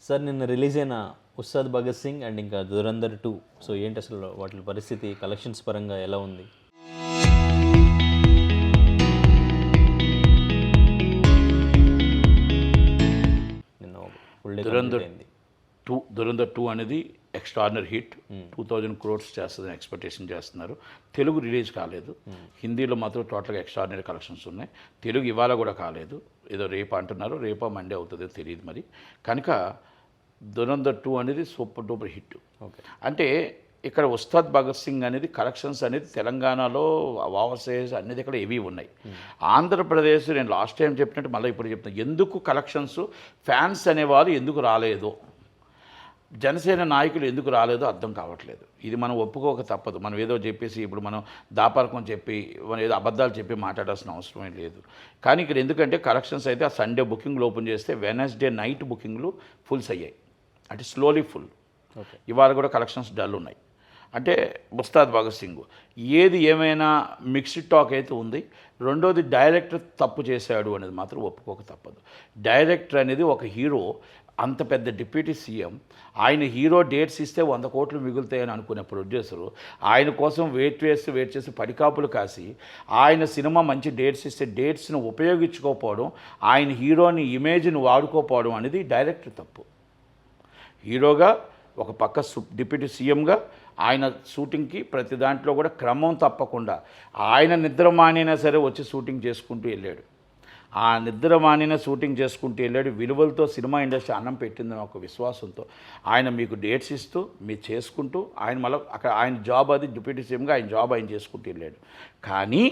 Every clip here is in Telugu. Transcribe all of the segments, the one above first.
సార్ నిన్న రిలీజ్ అయిన ఉస్తాద్ భగత్ సింగ్ అండ్ ఇంకా దురంధర్ 2, సో ఏంటి అసలు వాటి పరిస్థితి కలెక్షన్స్ పరంగా ఎలా ఉంది? నిన్న ఫుల్ డే అయింది. దురంధర్ 2 అనేది ఎక్స్ట్రాడినరీ హిట్. 2000 crores చేస్తుందని ఎక్స్పెక్టేషన్ చేస్తున్నారు. తెలుగు రిలీజ్ కాలేదు, హిందీలో మాత్రం టోటల్గా ఎక్స్ట్రాడినరీ కలెక్షన్స్ ఉన్నాయి. తెలుగు ఇవాళ కూడా కాలేదు, ఏదో రేపు అంటున్నారు, రేపా మండే అవుతుందో తెలియదు మరి. కనుక దురంధర్ 2 అనేది సూపర్ డూపర్ హిట్. అంటే ఇక్కడ ఉస్తాద్ భగత్ సింగ్ అనేది కలెక్షన్స్ అనేది తెలంగాణలో ఓవర్సీస్ అనేది ఇక్కడ ఇవి ఉన్నాయి. ఆంధ్రప్రదేశ్ నేను లాస్ట్ టైం చెప్పినట్టు మళ్ళీ ఇప్పుడు చెప్తాను, ఎందుకు కలెక్షన్స్ ఫ్యాన్స్ అనేవారు ఎందుకు రాలేదో, జనసేన నాయకులు ఎందుకు రాలేదో అర్థం కావట్లేదు. ఇది మనం ఒప్పుకోక తప్పదు. మనం ఏదో చెప్పేసి ఇప్పుడు మనం దాపరకం చెప్పి మనం ఏదో అబద్ధాలు చెప్పి మాట్లాడాల్సిన అవసరమే లేదు. కానీ ఇక్కడ ఎందుకంటే కలెక్షన్స్ అయితే ఆ సండే బుకింగ్లు ఓపెన్ చేస్తే వెనస్డే నైట్ బుకింగ్లు ఫుల్స్ అయ్యాయి, అంటే స్లోలీ ఫుల్. ఇవాళ కూడా కలెక్షన్స్ డల్ ఉన్నాయి. అంటే ఉస్తాద్ భగత్ సింగ్ ఏది ఏమైనా మిక్స్డ్ టాక్ అయితే ఉంది. రెండోది డైరెక్టర్ తప్పు చేశాడు అనేది మాత్రం ఒప్పుకోక తప్పదు. డైరెక్టర్ అనేది ఒక హీరో, అంత పెద్ద డిప్యూటీ సీఎం, ఆయన హీరో డేట్స్ ఇస్తే 100 కోట్లు మిగులుతాయని అనుకునే ప్రొడ్యూసరు ఆయన కోసం వెయిట్ చేసి పడికాపులు కాసి ఆయన సినిమా మంచి డేట్స్ ఇస్తే డేట్స్ను ఉపయోగించుకోకపోవడం, ఆయన హీరోని ఇమేజ్ని వాడుకోకపోవడం అనేది డైరెక్టర్ తప్పు. హీరోగా ఒక పక్క డిప్యూటీ సీఎంగా ఆయన షూటింగ్కి ప్రతి దాంట్లో కూడా క్రమం తప్పకుండా ఆయన నిద్ర మానినా సరే వచ్చి షూటింగ్ చేసుకుంటూ వెళ్ళాడు. ఆ నిద్ర మానిన షూటింగ్ చేసుకుంటూ వెళ్ళాడు. విలువలతో సినిమా ఇండస్ట్రీ అన్నం పెట్టిందని ఒక విశ్వాసంతో ఆయన మీకు డేట్స్ ఇస్తూ మీరు చేసుకుంటూ ఆయన మళ్ళీ అక్కడ ఆయన జాబ్ అది డిప్యూటీ సీఎంగా ఆయన జాబ్ ఆయన చేసుకుంటూ వెళ్ళాడు. కానీ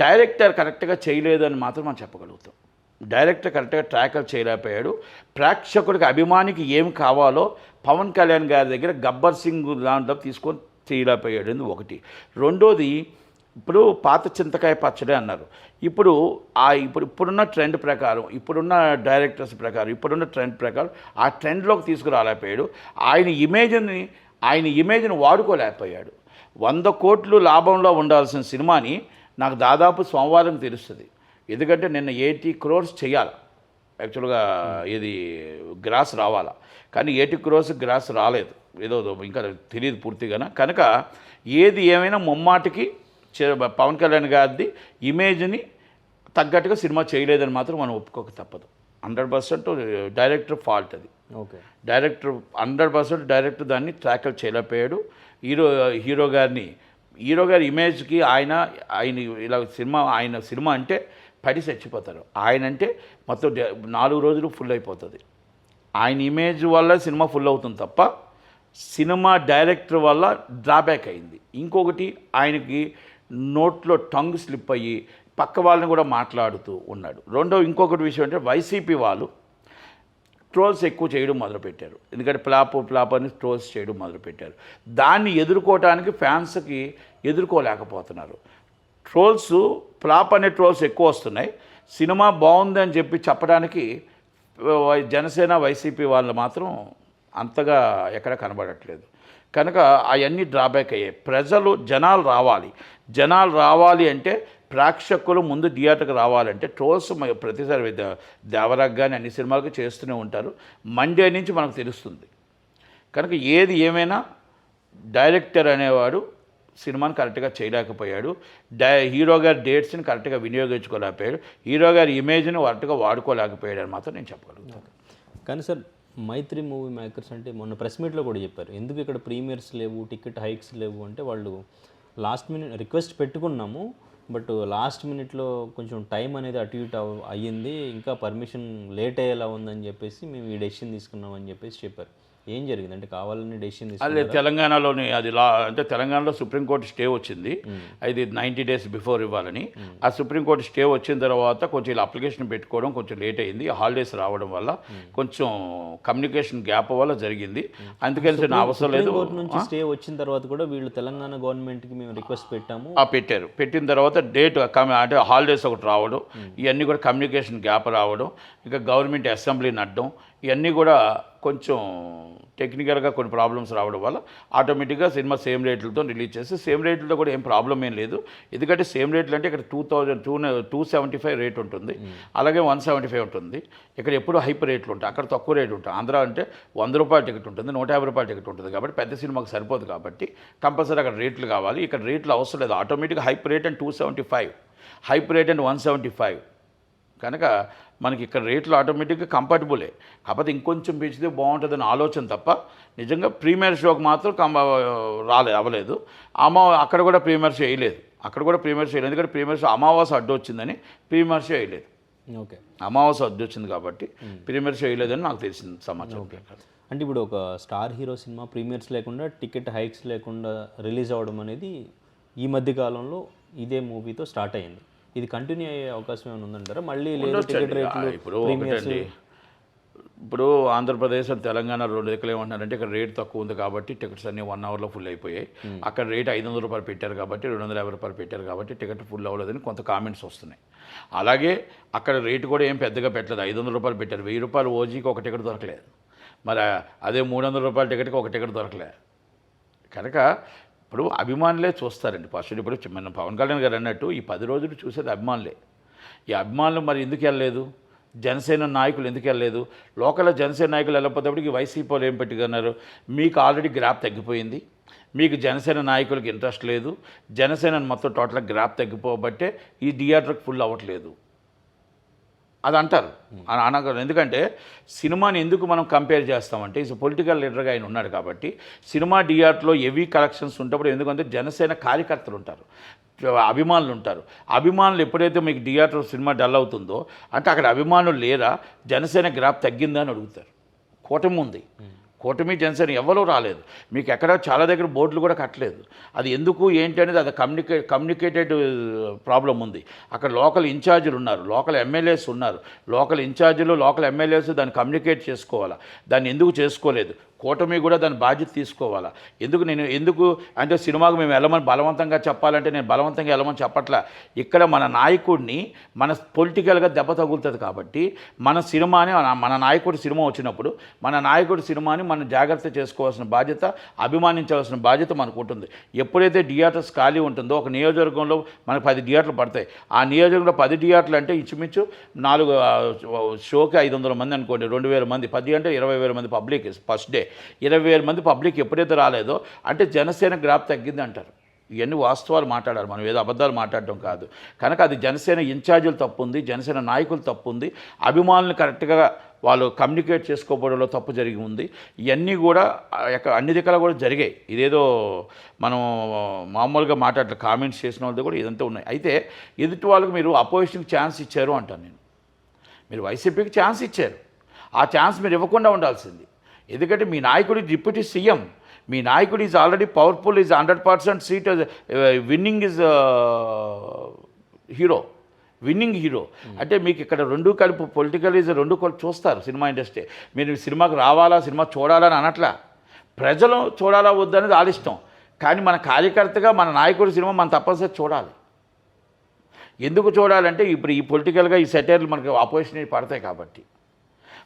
డైరెక్టర్ కరెక్ట్గా చేయలేదు అని మాత్రం మనం చెప్పగలుగుతాం. డైరెక్టర్ కరెక్ట్గా ట్రాకర్ చేయలేకపోయాడు. ప్రేక్షకుడికి అభిమానికి ఏం కావాలో పవన్ కళ్యాణ్ గారి దగ్గర గబ్బర్ సింగ్ దాంట్లో తీసుకొని చేయలేకపోయాడు అని ఒకటి. రెండోది, ఇప్పుడు పాత చింతకాయ పచ్చడి అన్నారు. ఇప్పుడున్న ట్రెండ్ ప్రకారం, ఇప్పుడున్న డైరెక్టర్స్ ప్రకారం, ఇప్పుడున్న ట్రెండ్ ప్రకారం ఆ ట్రెండ్లోకి తీసుకురాలేకపోయాడు. ఆయన ఇమేజ్ని వాడుకోలేకపోయాడు. 100 కోట్లు లాభంలో ఉండాల్సిన సినిమాని నాకు దాదాపు సోమవారం తెలుస్తుంది. ఎందుకంటే నిన్న 80 crores చేయాలి యాక్చువల్గా, ఇది గ్రాస్ రావాలా, కానీ 80 crores గ్రాస్ రాలేదు. ఏదో ఇంకా తెలియదు పూర్తిగా. కనుక ఏది ఏమైనా ముమ్మాటికి పవన్ కళ్యాణ్ గారిది ఇమేజ్ని తగ్గట్టుగా సినిమా చేయలేదని మాత్రం మనం ఒప్పుకోక తప్పదు. 100% డైరెక్టర్ ఫాల్ట్ అది. డైరెక్టర్ 100% డైరెక్టర్ దాన్ని ట్రాకల్ చేయలేకపోయాడు. హీరో గారి ఇమేజ్కి ఆయన ఇలా ఆయన సినిమా అంటే పడి చచ్చిపోతారు. ఆయన అంటే మొత్తం 4 రోజులు ఫుల్ అయిపోతుంది. ఆయన ఇమేజ్ వల్ల సినిమా ఫుల్ అవుతుంది తప్ప సినిమా డైరెక్టర్ వల్ల డ్రాబ్యాక్ అయింది. ఇంకొకటి, ఆయనకి నోట్లో టంగ్ స్లిప్ అయ్యి పక్క వాళ్ళని కూడా మాట్లాడుతూ ఉన్నాడు. ఇంకొకటి విషయం అంటే వైసీపీ వాళ్ళు ట్రోల్స్ ఎక్కువ చేయడం మొదలుపెట్టారు. ఎందుకంటే ఫ్లాప్ అని ట్రోల్స్ చేయడం మొదలుపెట్టారు. దాన్ని ఎదుర్కోవడానికి ఫ్యాన్స్కి ఎదుర్కోలేకపోతున్నారు. ఫ్లాప్ అనే ట్రోల్స్ ఎక్కువ వస్తున్నాయి. సినిమా బాగుందని చెప్పి చెప్పడానికి జనసేన వైసీపీ వాళ్ళు మాత్రం అంతగా ఎక్కడ కనబడట్లేదు. కనుక అవన్నీ డ్రాబ్యాక్ అయ్యాయి. జనాలు రావాలి అంటే ప్రేక్షకులు ముందు థియేటర్కి రావాలంటే ట్రోల్స్ ప్రతిసారి దేవరాగ్ కానీ అన్ని సినిమాలకు చేస్తూనే ఉంటారు. మండే నుంచి మనకు తెలుస్తుంది. కనుక ఏది ఏమైనా డైరెక్టర్ అనేవాడు సినిమాని కరెక్ట్గా చేయలేకపోయాడు. హీరో గారి డేట్స్ని కరెక్ట్గా వినియోగించుకోలేకపోయాడు. హీరో గారి ఇమేజ్ని కరెక్ట్గా వాడుకోలేకపోయాడు అని మాత్రం నేను చెప్పగలుగుతాను. కానీ సార్, మైత్రి మూవీ మేకర్స్ అంటే మొన్న ప్రెస్ మీట్లో కూడా చెప్పారు, ఎందుకు ఇక్కడ ప్రీమియర్స్ లేవు, టికెట్ హైక్స్ లేవు అంటే, వాళ్ళు లాస్ట్ మినిట్ రిక్వెస్ట్ పెట్టుకున్నాము, బట్ లాస్ట్ మినిట్లో కొంచెం టైం అనేది అటు ఇటు అయ్యింది, ఇంకా పర్మిషన్ లేట్ అయ్యేలా ఉందని చెప్పేసి మేము ఈ డెసిషన్ తీసుకున్నామని చెప్పేసి చెప్పారు. ఏం జరిగింది అంటే కావాలని డెసిషన్ అదే తెలంగాణలోని అంటే తెలంగాణలో సుప్రీంకోర్టు స్టే వచ్చింది. అది 90 days బిఫోర్ ఇవ్వాలని. ఆ సుప్రీంకోర్టు స్టే వచ్చిన తర్వాత కొంచెం ఇలా అప్లికేషన్ పెట్టుకోవడం కొంచెం లేట్ అయింది. హాలిడేస్ రావడం వల్ల కొంచెం కమ్యూనికేషన్ గ్యాప్ వల్ల జరిగింది. అందుకని నా అవసరం లేదు. నుంచి స్టే వచ్చిన తర్వాత కూడా వీళ్ళు తెలంగాణ గవర్నమెంట్కి మేము రిక్వెస్ట్ పెట్టాము, పెట్టిన తర్వాత డేట్ అంటే హాలిడేస్ ఒకటి రావడం, ఇవన్నీ కూడా కమ్యూనికేషన్ గ్యాప్ రావడం, ఇంకా గవర్నమెంట్ అసెంబ్లీ నడ్డం, ఇవన్నీ కూడా కొంచెం టెక్నికల్గా కొన్ని ప్రాబ్లమ్స్ రావడం వల్ల ఆటోమేటిక్గా సినిమా సేమ్ రేట్లతో రిలీజ్ చేసి సేమ్ రేట్లతో కూడా ఏం ప్రాబ్లం ఏం లేదు. ఎందుకంటే సేమ్ రేట్లు అంటే ఇక్కడ 275 రేట్ ఉంటుంది, అలాగే 175 ఉంటుంది. ఇక్కడ ఎప్పుడు హైప్ రేట్లు ఉంటాయి, అక్కడ తక్కువ రేటు ఉంటాయి. ఆంధ్ర అంటే 100 రూపాయల టికెట్ ఉంటుంది, 150 రూపాయల టికెట్ ఉంటుంది. కాబట్టి పెద్ద సినిమాకి సరిపోదు, కాబట్టి కంపల్సరీ అక్కడ రేట్లు కావాలి. ఇక్కడ రేట్లు అవసరం లేదు. ఆటోమేటిక్గా hype rate and 275, hype rate and 175 కనుక మనకి ఇక్కడ రేట్లు ఆటోమేటిక్గా కంఫర్టబులే. కాకపోతే ఇంకొంచెం పెంచితే బాగుంటుందని ఆలోచన తప్ప నిజంగా ప్రీమియర్ షోకి మాత్రం అవ్వలేదు. అక్కడ కూడా ప్రీమియర్ షో వేయలేదు, ఎందుకంటే ప్రీమియర్ షో అమావాస్య అడ్డు వచ్చిందని ప్రీమియర్ షో వేయలేదు. ఓకే, అమావాస్య అడ్డు వచ్చింది కాబట్టి ప్రీమియర్ షో వేయలేదని నాకు తెలిసింది సమాచారం. అంటే ఇప్పుడు ఒక స్టార్ హీరో సినిమా ప్రీమియర్స్ లేకుండా, టికెట్ హైక్స్ లేకుండా రిలీజ్ అవ్వడం అనేది ఈ మధ్య కాలంలో ఇదే మూవీతో స్టార్ట్ అయ్యింది. ఇది కంటిన్యూ అయ్యే అవకాశం ఏమైనా ఉందంటారా? మళ్ళీ టికెట్ రేట్లు ఇప్పుడు ఆంధ్రప్రదేశ్ తెలంగాణ రెండు దిక్కులు ఏమంటున్నారంటే ఇక్కడ రేట్ తక్కువ ఉంది కాబట్టి టికెట్స్ అన్నీ 1 అవర్లో ఫుల్ అయిపోయాయి. అక్కడ రేట్ 500 రూపాయలు పెట్టారు కాబట్టి 250 రూపాయలు పెట్టారు కాబట్టి టికెట్ ఫుల్ అవ్వలేదని కొంత కామెంట్స్ వస్తున్నాయి. అలాగే అక్కడ రేటు కూడా ఏం పెద్దగా పెట్టలేదు, 500 రూపాయలు పెట్టారు. 1000 రూపాయలు ఓజీకి ఒక టికెట్ దొరకలేదు, మరి అదే 300 రూపాయల టికెట్కి ఒక టికెట్ దొరకలేదు. కనుక ఇప్పుడు అభిమానులే చూస్తారండి ఫస్ట్. ఇప్పుడు మన పవన్ కళ్యాణ్ గారు అన్నట్టు ఈ 10 రోజులు చూసేది అభిమానులే. ఈ అభిమానులు మరి ఎందుకు వెళ్ళలేదు? జనసేన నాయకులు ఎందుకు వెళ్ళలేదు? లోకల్ జనసేన నాయకులు వెళ్ళకపోతేప్పటికి వైసీపీ వాళ్ళు ఏం పెట్టుకున్నారు? మీకు ఆల్రెడీ గ్రాఫ్ తగ్గిపోయింది, మీకు జనసేన నాయకులకి ఇంట్రెస్ట్ లేదు, జనసేన మొత్తం టోటల్గా గ్రాఫ్ తగ్గిపోబట్టే ఈ థియేటర్కి ఫుల్ అవ్వట్లేదు అది అంటారు. అనగా ఎందుకంటే సినిమాని ఎందుకు మనం కంపేర్ చేస్తామంటే ఈజ్ పొలిటికల్ లీడర్గా ఆయన ఉన్నాడు కాబట్టి సినిమా థియేటర్లో హెవీ కలెక్షన్స్ ఉన్నప్పుడు, ఎందుకంటే జనసేన కార్యకర్తలు ఉంటారు, అభిమానులు ఉంటారు. అభిమానులు ఎప్పుడైతే మీకు థియేటర్ సినిమా డల్ అవుతుందో అంటే అక్కడ అభిమానులు లేరా, జనసేన గ్రాఫ్ తగ్గిందా అని అడుగుతారు. కూటమి ఉంది, కూటమి జనసేన ఎవరూ రాలేదు, మీకు ఎక్కడ చాలా దగ్గర బోర్డులు కూడా కట్టలేదు. అది ఎందుకు ఏంటి అనేది అది కమ్యూనికేటెడ్ ప్రాబ్లం ఉంది. అక్కడ లోకల్ ఇన్ఛార్జీలు ఉన్నారు, లోకల్ ఎమ్మెల్యేస్ ఉన్నారు, లోకల్ ఇన్ఛార్జీలు లోకల్ ఎమ్మెల్యేస్ దాన్ని కమ్యూనికేట్ చేసుకోవాలా. దాన్ని ఎందుకు చేసుకోలేదు? కూటమి కూడా దాని బాధ్యత తీసుకోవాలా. ఎందుకు అంటే సినిమాకు మేము వెళ్ళమని బలవంతంగా చెప్పాలంటే నేను బలవంతంగా వెళ్ళమని చెప్పట్లా. ఇక్కడ మన నాయకుడిని మన పొలిటికల్గా దెబ్బ తగులుతుంది కాబట్టి మన సినిమాని, మన నాయకుడి సినిమా వచ్చినప్పుడు మన నాయకుడి సినిమాని మనం జాగ్రత్త చేసుకోవాల్సిన బాధ్యత, అభిమానించవలసిన బాధ్యత మనకు ఉంటుంది. ఎప్పుడైతే థియేటర్స్ ఖాళీ ఉంటుందో ఒక నియోజకవర్గంలో మనకు 10 థియేటర్లు పడతాయి. ఆ నియోజకవర్గంలో 10 థియేటర్లు అంటే ఇంచుమించు 4 షోకి 500 మంది అనుకోండి, 2000 మంది, 10 అంటే 20,000 మంది పబ్లిక్ ఫస్ట్ డే. 20,000 మంది పబ్లిక్ ఎప్పుడైతే రాలేదో అంటే జనసేన గ్రాఫ్ తగ్గింది అంటారు. ఇవన్నీ వాస్తవాలు మాట్లాడాలి, మనం ఏదో అబద్ధాలు మాట్లాడడం కాదు. కనుక అది జనసేన ఇన్ఛార్జీలు తప్పు ఉంది, జనసేన నాయకులు తప్పు ఉంది, అభిమానులు కరెక్ట్గా వాళ్ళు కమ్యూనికేట్ చేసుకోవడంలో తప్పు జరిగి ఉంది. ఇవన్నీ కూడా అన్ని దిక్కులా కూడా జరిగాయి. ఇదేదో మనం మామూలుగా మాట్లాడలే, కామెంట్స్ చేసిన వాళ్ళతో కూడా ఇదంతా ఉన్నాయి. అయితే ఎదుటి వాళ్ళకి మీరు అపోజిషన్కి ఛాన్స్ ఇచ్చారు అంటాను నేను. మీరు వైసీపీకి ఛాన్స్ ఇచ్చారు, ఆ ఛాన్స్ మీరు ఇవ్వకుండా ఉండాల్సింది. ఎందుకంటే మీ నాయకుడి డిప్యూటీ సీఎం, మీ నాయకుడు is already powerful, is 100% seat winnowing is hero, winnowing hero. అంటే మీకు ఇక్కడ రెండు కలిపి పొలిటికల్ ఈజ్ రెండు కలిపి చూస్తారు సినిమా ఇండస్ట్రీ. మీరు సినిమాకి రావాలా, సినిమా చూడాలని అనట్లా, ప్రజలు చూడాలా వద్దనేది ఆలిష్టం. కానీ మన కార్యకర్తగా మన నాయకుడి సినిమా మనం తప్పనిసరి చూడాలి. ఎందుకు చూడాలంటే ఇప్పుడు ఈ పొలిటికల్గా ఈ సెటైర్లు మనకి అపోజిషన్ పడతాయి కాబట్టి,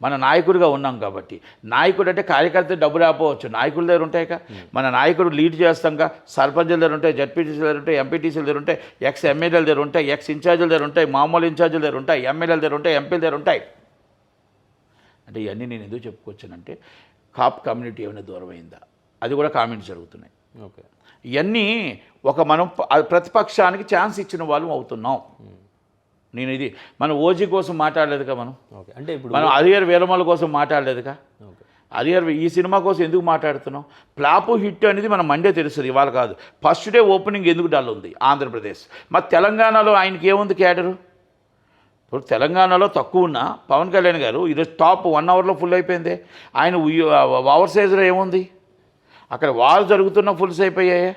మన నాయకుడిగా ఉన్నాం కాబట్టి. నాయకుడు అంటే కార్యకర్త డబ్బు రాకపోవచ్చు, నాయకుల దగ్గర ఉంటాయిగా. మన నాయకుడు లీడ్ చేస్తాంగా, సర్పంచుల దగ్గర ఉంటాయి, జడ్పీటీసీల దగ్గర ఉంటాయి, ఎంపీటీసీల దగ్గర ఉంటాయి, ఎక్స్ ఎమ్మెల్యేల దగ్గర ఉంటాయి, ఎక్స్ ఇన్ఛార్జీల దగ్గర ఉంటాయి, మామూలు ఇన్ఛార్జీల దగ్గర ఉంటాయి, ఎమ్మెల్యేల దగ్గర ఉంటాయి, ఎంపీల దగ్గర ఉంటాయి. అంటే ఇవన్నీ నేను ఎందుకు చెప్పుకొచ్చానంటే కాప్ కమ్యూనిటీ ఏమైనా దూరం అయిందా, అది కూడా కామెంట్స్ జరుగుతున్నాయి. ఓకే, ఇవన్నీ మనం ప్రతిపక్షానికి ఛాన్స్ ఇచ్చిన వాళ్ళం అవుతున్నాం. నేను ఇది మన ఓజీ కోసం మాట్లాడలేదుగా, ఓకే, అంటే ఇప్పుడు మనం హరిహర్ వీరమల కోసం మాట్లాడలేదుగా. హరిహర్ ఈ సినిమా కోసం ఎందుకు మాట్లాడుతున్నాం? ఫ్లాప్ హిట్ అనేది మన మండే తెలుస్తుంది, ఇవాళ కాదు. ఫస్ట్ డే ఓపెనింగ్ ఎందుకు డల్ ఉంది ఆంధ్రప్రదేశ్. మరి తెలంగాణలో ఆయనకి ఏముంది క్యాడరు? ఇప్పుడు తెలంగాణలో తక్కువ ఉన్న పవన్ కళ్యాణ్ గారు ఈరోజు టాప్ 1 అవర్లో ఫుల్ అయిపోయింది. ఆయన ఓవర్ సైజ్లో ఏముంది? అక్కడ వార్ జరుగుతున్న ఫుల్స్ అయిపోయాయి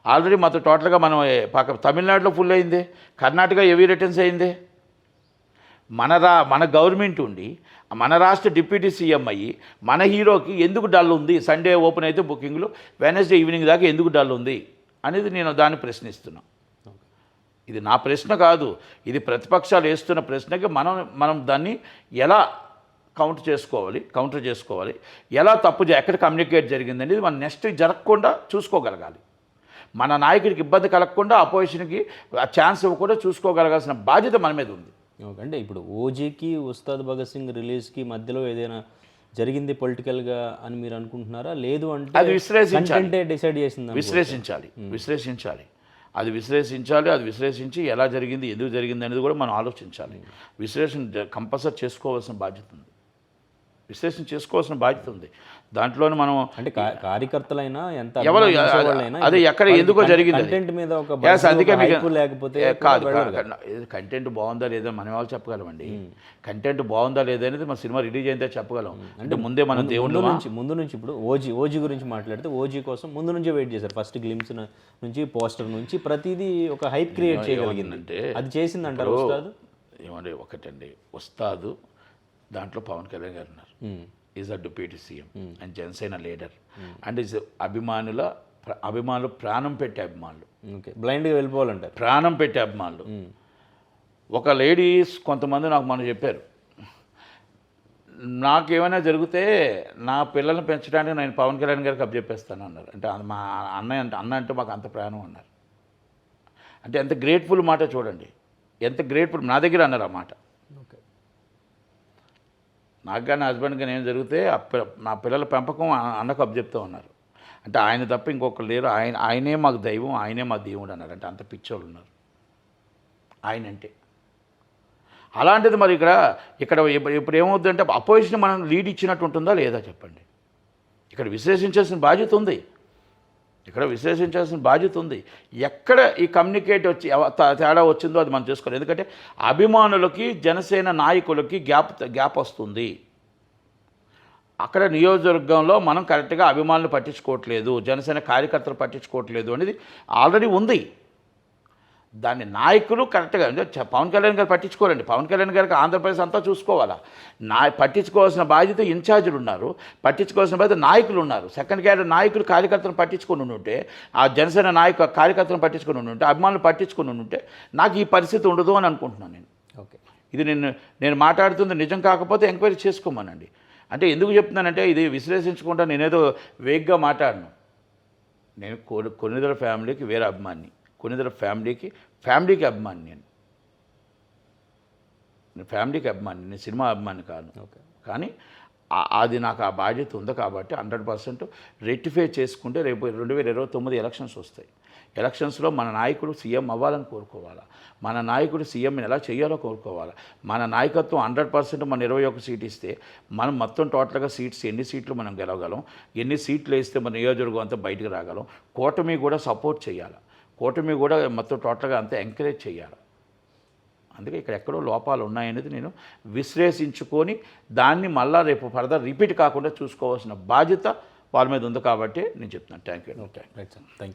ఆల్రెడీ. మొత్తం టోటల్గా మనం తమిళనాడులో ఫుల్ అయింది, కర్ణాటక హెవీ రిటర్న్స్ అయింది. మన గవర్నమెంట్ ఉండి మన రాష్ట్ర డిప్యూటీ సీఎం అయ్యి మన హీరోకి ఎందుకు డల్ ఉంది? సండే ఓపెన్ అయితే బుకింగ్లు వెనస్డే ఈవినింగ్ దాకా ఎందుకు డల్ ఉంది అనేది నేను దాన్ని ప్రశ్నిస్తున్నాను. ఇది నా ప్రశ్న కాదు, ఇది ప్రతిపక్షాలు వేస్తున్న ప్రశ్నకి మనం దాన్ని ఎలా కౌంటర్ చేసుకోవాలి. ఎలా ఎక్కడ కమ్యూనికేట్ జరిగింది అనేది మనం నెక్స్ట్ జరగకుండా చూసుకోగలగాలి. మన నాయకుడికి ఇబ్బంది కలగకుండా అపోజిషన్కి ఆ ఛాన్స్ ఇవ్వకుండా చూసుకోగలగాల్సిన బాధ్యత మన మీద ఉంది. ఓకే, అంటే ఇప్పుడు ఓజీకి ఉస్తాద్ భగత్ సింగ్ రిలీజ్కి మధ్యలో ఏదైనా జరిగింది పొలిటికల్గా అని మీరు అనుకుంటున్నారా? లేదు అంటే అది విశ్లేషించాలి, డిసైడ్ చేసింది విశ్లేషించాలి. అది విశ్లేషించి ఎలా జరిగింది, ఎందుకు జరిగింది అనేది కూడా మనం ఆలోచించాలి. విశ్లేషణ కంపల్సరీ చేసుకోవాల్సిన బాధ్యత ఉంది. దాంట్లోనే మనం అంటే కార్యకర్తలైనా ఎంత ఎవరు అదే ఎక్కడ ఎందుకో జరిగింది కంటెంట్ మీద ఒక అందుకే hype లేకపోతే కాదు కంటెంట్ బాగుందా లేదా మన వాళ్ళు చెప్పగలమండి. కంటెంట్ బాగుందా లేదా అనేది మన సినిమా రిలీజ్ అయితే చెప్పగలం. అంటే ముందే మన దేవుడు ముందు నుంచి ఇప్పుడు ఓజీ గురించి మాట్లాడితే ఓజీ కోసం ముందు నుంచే వెయిట్ చేశారు. ఫస్ట్ గ్లిమ్స్ నుంచి పోస్టర్ నుంచి ప్రతిదీ ఒక హైప్ క్రియేట్ చేయగలిగిందంటే అది చేసిందంటారు ఉస్తాద్. ఏమంటే ఒకటండి, ఉస్తాద్ దాంట్లో పవన్ కళ్యాణ్ గారు ఉన్నారు, is a deputy CM and Janasena leader and is అభిమానులు ప్రాణం పెట్టే అభిమానులు. ఓకే, బ్లైండ్గా వెళ్ళిపోవాలంటారు. ప్రాణం పెట్టే అభిమానులు. ఒక లేడీస్ కొంతమంది నాకు మనం చెప్పారు, నాకేమైనా జరిగితే నా పిల్లల్ని పెంచడానికి నేను పవన్ కళ్యాణ్ గారికి అప్పచెప్పేస్తాను అన్నారు. అంటే మా అన్న అంటే మాకు అంత ప్రాణం అన్నారు. అంటే ఎంత గ్రేట్ఫుల్ మాట చూడండి, ఎంత గ్రేట్ఫుల్. నా దగ్గర అన్నారు ఆ మాట. ఓకే, నాకు కానీ హస్బెండ్ కానీ ఏం జరిగితే నా పిల్లల పెంపకం అన్నకు అప్పచెప్తూ ఉన్నారు. అంటే ఆయన తప్ప ఇంకొకరు లేరు, ఆయనే మాకు దైవం, ఆయనే మా దేవుడు అన్నారు. అంటే అంత పిచ్చోళ్ళు ఉన్నారు ఆయన అంటే. అలాంటిది మరి ఇక్కడ ఇప్పుడు ఏమవుతుందంటే అపోజిషన్ మనం లీడ్ ఇచ్చినట్టు ఉంటుందా లేదా చెప్పండి. ఇక్కడ విశ్లేషించాల్సిన బాధ్యత ఉంది. ఎక్కడ ఈ కమ్యూనికేట్ వచ్చి తేడా వచ్చిందో అది మనం చూసుకోవాలి. ఎందుకంటే అభిమానులకి జనసేన నాయకులకి గ్యాప్ వస్తుంది. అక్కడ నియోజకవర్గంలో మనం కరెక్ట్గా అభిమానులు పట్టించుకోవట్లేదు, జనసేన కార్యకర్తలు పట్టించుకోవట్లేదు అనేది ఆల్రెడీ ఉంది. దాన్ని నాయకులు కరెక్ట్గా పవన్ కళ్యాణ్ గారు పట్టించుకోరండి. పవన్ కళ్యాణ్ గారికి ఆంధ్రప్రదేశ్ అంతా చూసుకోవాలా. పట్టించుకోవాల్సిన బాధ్యత ఇన్ఛార్జీలు ఉన్నారు, పట్టించుకోవాల్సిన బాధ్యత నాయకులు ఉన్నారు. సెకండ్ క్యాడర్ నాయకులు కార్యకర్తలను పట్టించుకొని ఉంటే, ఆ జనసేన కార్యకర్తలను పట్టించుకొని ఉంటే, అభిమానులు పట్టించుకొని ఉంటే నాకు ఈ పరిస్థితి ఉండదు అని అనుకుంటున్నాను నేను. ఓకే, ఇది నేను మాట్లాడుతుంది నిజం కాకపోతే ఎంక్వైరీ చేసుకోమనండి. అంటే ఎందుకు చెప్తున్నానంటే ఇది విశ్లేషించకుండా నేనేదో వేగ్గా మాట్లాడను. నేను కొన్నిదల ఫ్యామిలీకి వేరే అభిమాని, కొన్నిదల ఫ్యామిలీకి అభిమాని. నేను ఫ్యామిలీకి అభిమాని, నేను సినిమా అభిమాని కాదు. ఓకే, కానీ అది నాకు ఆ బాధ్యత ఉంది కాబట్టి 100% రెక్టిఫై చేసుకుంటే రేపు 2029 ఎలక్షన్స్ వస్తాయి. ఎలక్షన్స్లో మన నాయకుడు సీఎం అవ్వాలని కోరుకోవాలా, మన నాయకుడు సీఎంని ఎలా చేయాలో కోరుకోవాలా. మన నాయకత్వం 100% మన 21 సీట్ ఇస్తే మనం మొత్తం టోటల్గా ఎన్ని సీట్లు మనం గెలవగలం, ఎన్ని సీట్లు వేస్తే మన నియోజకవర్గం అంతా బయటకు రాగలం. కూటమి కూడా సపోర్ట్ చేయాలి, కూటమి కూడా మొత్తం టోటల్గా అంతా ఎంకరేజ్ చేయాలి. అందుకే ఇక్కడ ఎక్కడో లోపాలు ఉన్నాయనేది నేను విశ్లేషించుకొని దాన్ని మళ్ళీ రేపు ఫర్దర్ రిపీట్ కాకుండా చూసుకోవాల్సిన బాధ్యత వాళ్ళ మీద ఉంది కాబట్టి నేను చెప్తున్నాను. Thank you. Right sir, thank you.